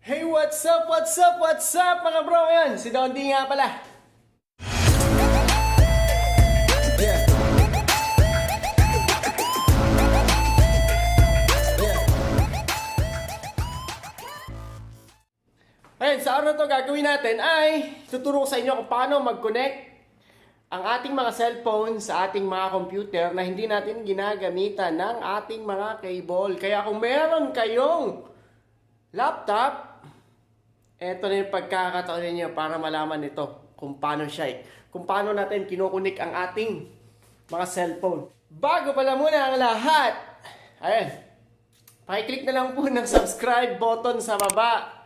Hey, what's up, what's up, what's up mga bro? Yan, si Don D nga pala. Yeah. Ayun, sa araw to gagawin natin ay tuturo ko sa inyo kung paano mag-connect ang ating mga cellphone sa ating mga computer na hindi natin ginagamitan ng ating mga cable. Kaya kung meron kayong laptop, eto na yung pagkakataon ninyo para malaman ito kung paano siya kung paano natin kinukunik ang ating mga cellphone. Bago pala muna ang lahat, ayun, pakiclick na lang po ng subscribe button sa baba.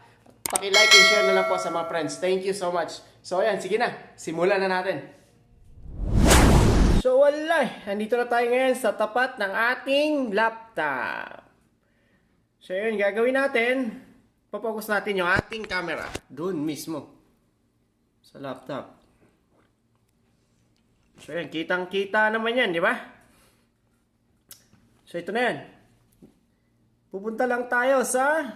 Paki-like and share na lang po sa mga friends. Thank you so much. So ayan, sige na, simulan na natin. So wala, andito na tayo ngayon sa tapat ng ating laptop. So yun, gagawin natin, focus natin yung ating camera doon mismo sa laptop. So yan, kitang-kita naman yan, di ba? So ito na yan. Pupunta lang tayo sa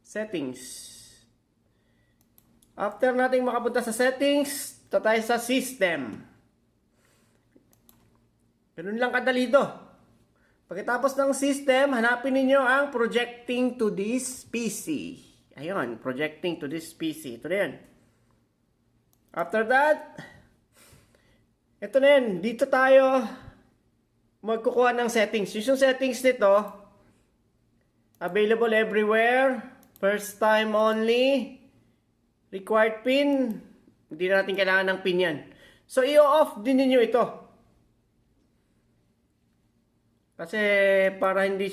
settings. After nating makapunta sa settings, ito tayo sa system. Ganun lang kadali ito. Pagkatapos ng system, hanapin ninyo ang projecting to this PC. Ayun, projecting to this PC. Ito na yan. After that, ito na yan. Dito tayo magkukuha ng settings. Yung settings nito, available everywhere, first time only, required pin, hindi natin kailangan ng pin yan. So, i-off din ninyo ito. Kasi para hindi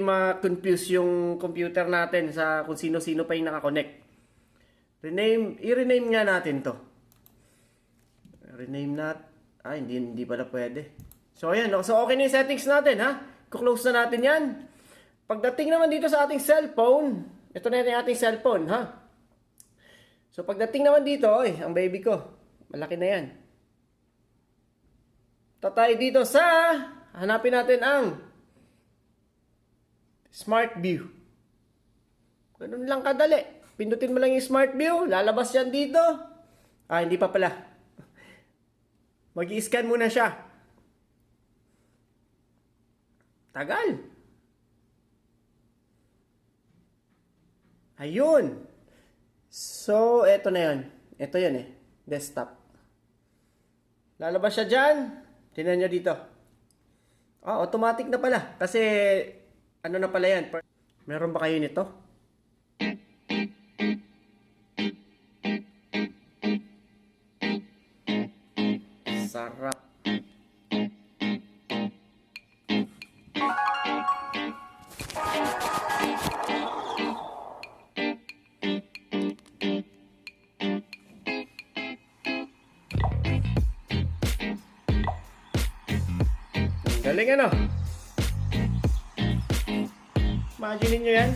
ma-confuse yung computer natin sa kung sino-sino pa yung nakakonect. I-rename nga natin to. Hindi pala pwede. So, ayan. So, okay na yung settings natin, ha? Kuklose na natin yan. Pagdating naman dito sa ating cellphone, ito na yung ating cellphone, ha? So, pagdating naman dito, ang baby ko, malaki na yan. Tatay dito sa, hanapin natin ang Smart View. Ganun lang kadali. Pindutin mo lang yung Smart View, lalabas yan dito. Hindi pa pala. Mag-i-scan muna siya. Tagal. Ayun. So, eto na yun. Ito yun desktop. Lalabas siya dyan. Tingnan nyo dito. Automatic na pala. Kasi, ano na pala yan? Meron ba kayo nito? Sarap. Galing ano? Imagine nyo yan.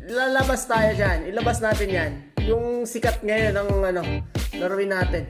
Lalabas tayo dyan. Ilabas natin yan. Yung sikat ngayon ng laruin natin.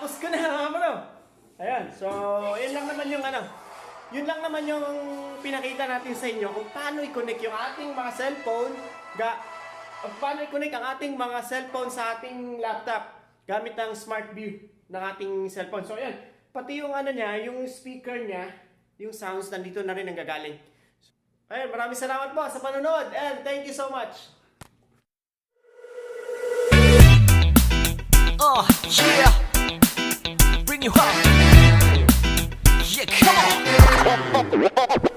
Natapos ko na, bro. Ayan, so yun lang naman yung yun lang naman yung pinakita natin sa inyo kung paano i-connect yung ating mga cellphone, paano i-connect ang ating mga cellphone sa ating laptop gamit ang Smart View ng ating cellphone. So ayan, pati yung niya, yung speaker niya, yung sounds nandito na rin ang gagaling. Ayan, maraming salamat po sa panonood and thank you so much. Yeah, bring you up. Yeah, come on.